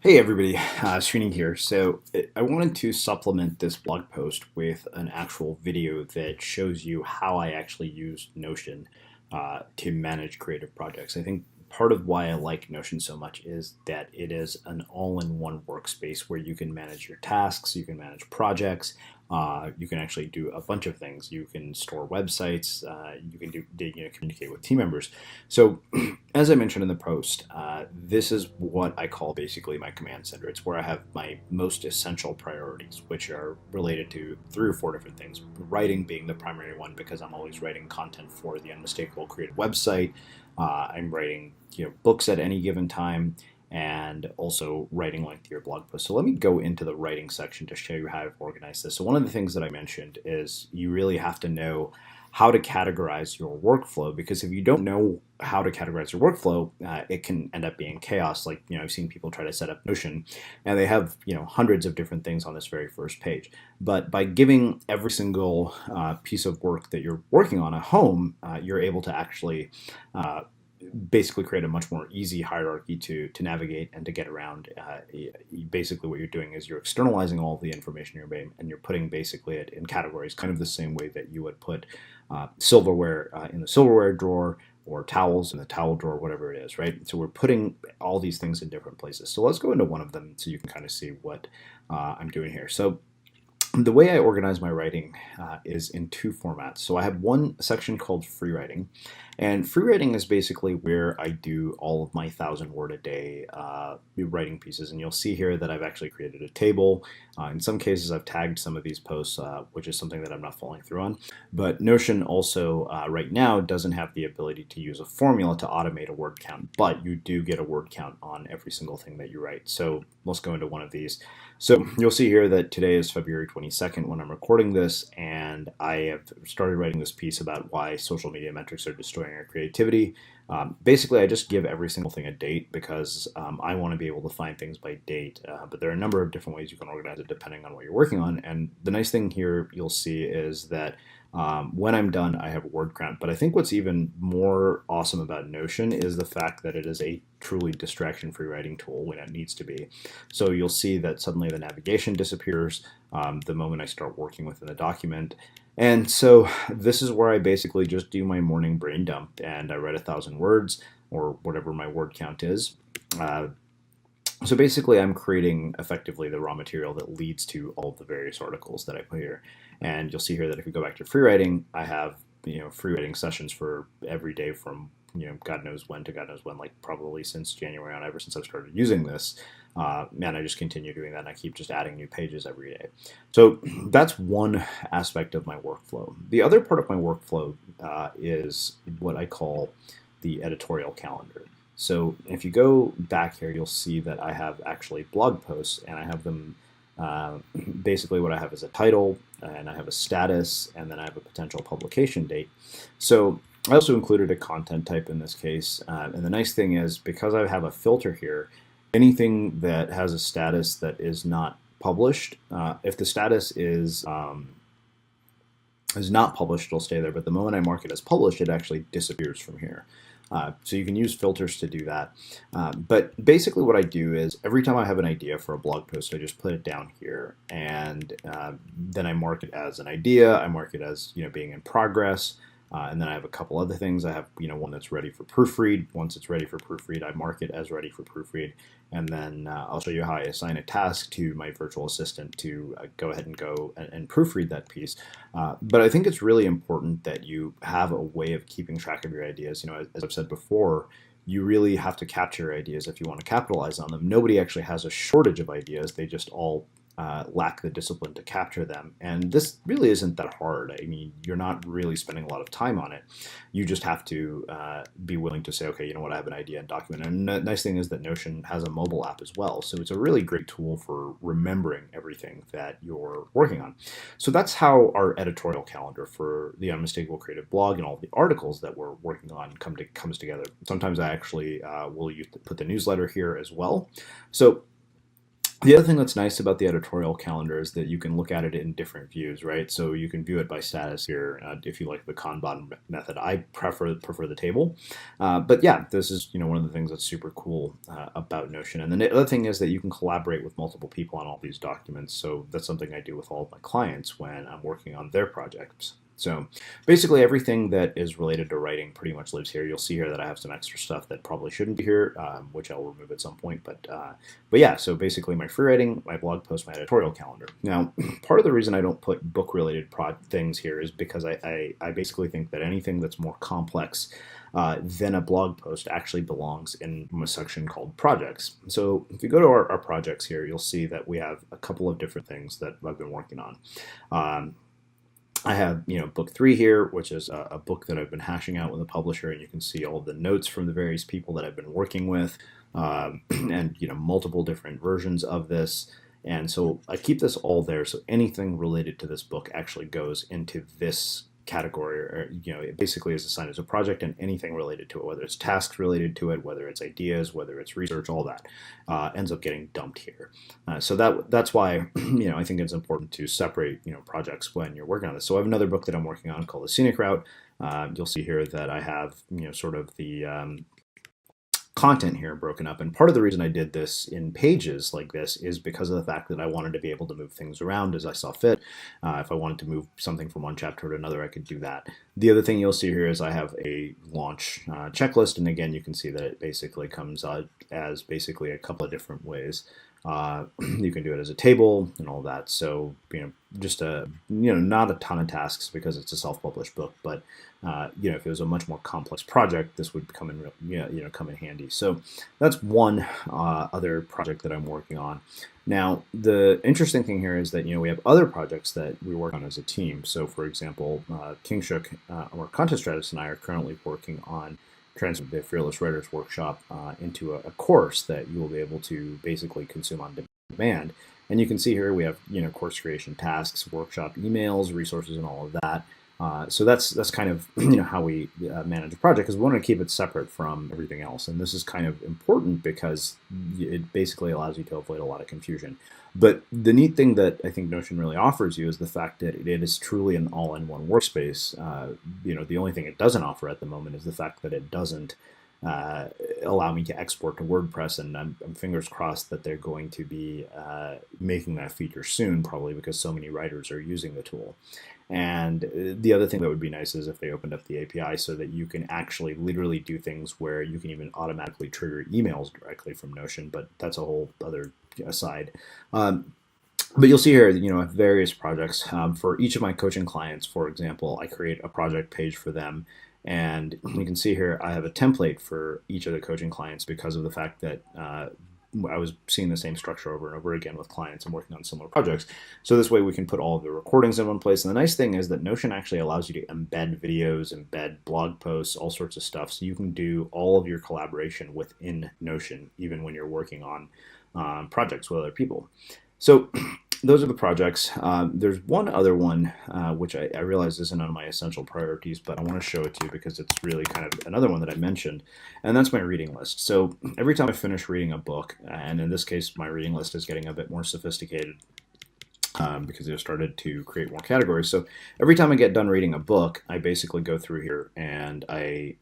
Hey everybody, Srini here. I wanted to supplement this blog post with an actual video that shows you how I actually use Notion to manage creative projects. I think part of why I like Notion so much is that it is an all-in-one workspace where you can manage your tasks, you can manage projects, you can actually do a bunch of things. You can store websites, you can communicate with team members. So as I mentioned in the post, this is what I call basically my command center. It's where I have my most essential priorities, which are related to 3 or 4 different things. Writing being the primary one because I'm always writing content for the Unmistakable Creative website. I'm writing books at any given time, and also writing lengthier blog posts. So let me go into the writing section to show you how I've organized this. So one of the things that I mentioned is you really have to know how to categorize your workflow, because if you don't know how to categorize your workflow, it can end up being chaos. Like, I've seen people try to set up Notion and they have, hundreds of different things on this very first page. But by giving every single piece of work that you're working on a home, you're able to actually basically create a much more easy hierarchy to navigate and to get around. Basically what you're doing is you're externalizing all of the information and you're putting basically it in categories, kind of the same way that you would put silverware in the silverware drawer, or towels in the towel drawer, whatever it is, right? So we're putting all these things in different places. So let's go into one of them so you can kind of see what I'm doing here. So the way I organize my writing is in 2 formats. So I have one section called free writing, and free writing is basically where I do all of my 1,000-word a day writing pieces. And you'll see here that I've actually created a table. In some cases, I've tagged some of these posts, which is something that I'm not following through on. But Notion also right now doesn't have the ability to use a formula to automate a word count, but you do get a word count on every single thing that you write. So let's go into one of these. So you'll see here that today is February 22nd when I'm recording this, and I have started writing this piece about why social media metrics are destroying our creativity. Basically, I just give every single thing a date because I want to be able to find things by date, but there are a number of different ways you can organize it depending on what you're working on. And the nice thing here you'll see is that when I'm done, I have a word count. But I think what's even more awesome about Notion is the fact that it is a truly distraction-free writing tool when it needs to be. So you'll see that suddenly the navigation disappears the moment I start working within the document. And so this is where I basically just do my morning brain dump, and I write 1,000 words or whatever my word count is. So basically, I'm creating effectively the raw material that leads to all of the various articles that I put here. And you'll see here that if we go back to free writing, I have free writing sessions for every day from God knows when to God knows when, like probably since January on, ever since I've started using this. And I just continue doing that, and I keep just adding new pages every day. So that's one aspect of my workflow. The other part of my workflow is what I call the editorial calendar. So if you go back here, you'll see that I have actually blog posts, and I have them basically what I have is a title, and I have a status, and then I have a potential publication date. So I also included a content type in this case, and the nice thing is because I have a filter here, anything that has a status that is not published, if the status is not published, it'll stay there, but the moment I mark it as published, it actually disappears from here. So you can use filters to do that. But basically what I do is every time I have an idea for a blog post, I just put it down here, and then I mark it as an idea. I mark it as being in progress. And then I have a couple other things. I have one that's ready for proofread. Once it's ready for proofread, I mark it as ready for proofread. And then I'll show you how I assign a task to my virtual assistant to go ahead and go and proofread that piece. But I think it's really important that you have a way of keeping track of your ideas. As I've said before, you really have to capture ideas if you want to capitalize on them. Nobody actually has a shortage of ideas. They just all lack the discipline to capture them. And this really isn't that hard. I mean, you're not really spending a lot of time on it. You just have to be willing to say, okay, you know what, I have an idea and document. And the nice thing is that Notion has a mobile app as well. So it's a really great tool for remembering everything that you're working on. So that's how our editorial calendar for the Unmistakable Creative blog and all the articles that we're working on comes together. Sometimes I actually will put the newsletter here as well. So The other thing that's nice about the editorial calendar is that you can look at it in different views, right? So you can view it by status here if you like the Kanban method. I prefer the table, but yeah, this is one of the things that's super cool about Notion. And the other thing is that you can collaborate with multiple people on all these documents. So that's something I do with all of my clients when I'm working on their projects. So basically everything that is related to writing pretty much lives here. You'll see here that I have some extra stuff that probably shouldn't be here, which I'll remove at some point. But yeah, so basically my free writing, my blog post, my editorial calendar. Now, part of the reason I don't put book-related things here is because I basically think that anything that's more complex than a blog post actually belongs in a section called projects. So if you go to our projects here, you'll see that we have a couple of different things that I've been working on. I have, book 3 here, which is a book that I've been hashing out with a publisher, and you can see all the notes from the various people that I've been working with, and multiple different versions of this. And so I keep this all there, so anything related to this book actually goes into this category, or it basically is assigned as a project, and anything related to it, whether it's tasks related to it, whether it's ideas, whether it's research, all that ends up getting dumped here. So that's why I think it's important to separate projects when you're working on this. So I have another book that I'm working on called The Scenic Route. You'll see here that I have sort of the content here broken up, and part of the reason I did this in pages like this is because of the fact that I wanted to be able to move things around as I saw fit. If I wanted to move something from one chapter to another, I could do that. The other thing you'll see here is I have a launch checklist, and again you can see that it basically comes out as basically a couple of different ways. You can do it as a table and all that. So just not a ton of tasks because it's a self-published book, but if it was a much more complex project, this would come in handy. So that's one other project that I'm working on. Now, the interesting thing here is that we have other projects that we work on as a team. So, for example, Kingshook, our content strategist, and I are currently working on transfer the Fearless Writers Workshop into a course that you will be able to basically consume on demand. And you can see here we have course creation tasks, workshop emails, resources, and all of that. So that's kind of how we manage a project, because we want to keep it separate from everything else. And this is kind of important because it basically allows you to avoid a lot of confusion. But the neat thing that I think Notion really offers you is the fact that it is truly an all-in-one workspace. The only thing it doesn't offer at the moment is the fact that it doesn't allow me to export to WordPress, and I'm fingers crossed that they're going to be making that feature soon, probably because so many writers are using the tool. And the other thing that would be nice is if they opened up the API so that you can actually literally do things where you can even automatically trigger emails directly from Notion, but that's a whole other aside. But you'll see here, I have various projects. For each of my coaching clients, for example, I create a project page for them. And you can see here I have a template for each of the coaching clients because of the fact that I was seeing the same structure over and over again with clients and working on similar projects. So this way we can put all of the recordings in one place. And the nice thing is that Notion actually allows you to embed videos, embed blog posts, all sorts of stuff. So you can do all of your collaboration within Notion, even when you're working on projects with other people. So those are the projects. There's one other one, which I realize isn't on my essential priorities, but I want to show it to you because it's really kind of another one that I mentioned, and that's my reading list. So every time I finish reading a book, and in this case, my reading list is getting a bit more sophisticated because I've started to create more categories. So every time I get done reading a book, I basically go through here and I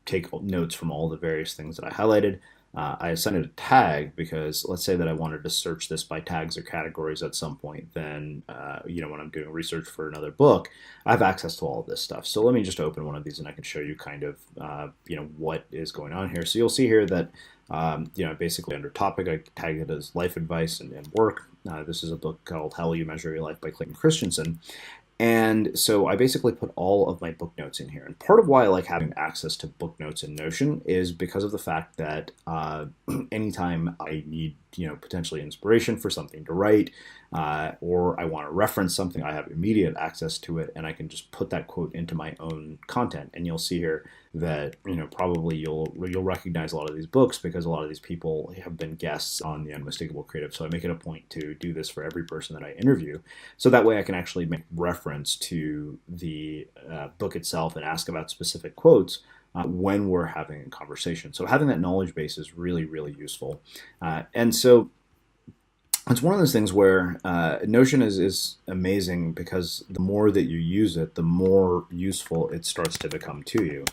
take notes from all the various things that I highlighted. I assign it a tag because let's say that I wanted to search this by tags or categories at some point. Then, when I'm doing research for another book, I have access to all of this stuff. So let me just open one of these and I can show you kind of, what is going on here. So you'll see here that, basically under topic, I tag it as life advice and work. This is a book called How Will You Measure Your Life by Clayton Christensen. And so I basically put all of my book notes in here. And part of why I like having access to book notes in Notion is because of the fact that anytime I need, potentially inspiration for something to write, or I want to reference something, I have immediate access to it, and I can just put that quote into my own content. And you'll see here that probably you'll recognize a lot of these books because a lot of these people have been guests on the Unmistakable Creative. So I make it a point to do this for every person that I interview, so that way I can actually make reference to the book itself and ask about specific quotes when we're having a conversation. So having that knowledge base is really, really useful. And so It's one of those things where Notion is amazing because the more that you use it, the more useful it starts to become to you.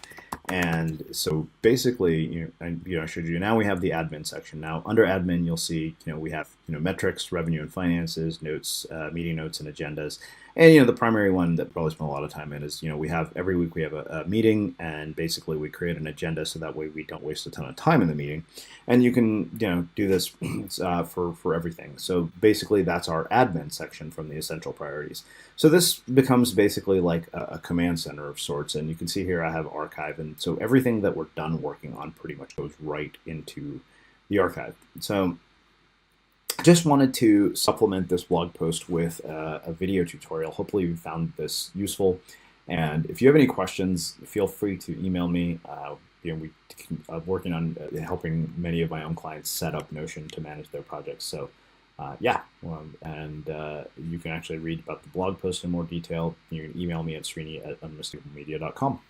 And so basically, I showed you. Now we have the admin section. Now under admin, you'll see, we have, metrics, revenue and finances, notes, meeting notes, and agendas. And the primary one that probably spend a lot of time in is, we have every week we have a meeting, and basically we create an agenda so that way we don't waste a ton of time in the meeting. And you can, do this for everything. So basically, that's our admin section from the essential priorities. So this becomes basically like a command center of sorts. And you can see here I have archive. And so everything that we're done working on pretty much goes right into the archive. So I just wanted to supplement this blog post with a video tutorial. Hopefully you found this useful. And if you have any questions, feel free to email me. I'm working on helping many of my own clients set up Notion to manage their projects. So you can actually read about the blog post in more detail. You can email me at srini@unmistakablemedia.com.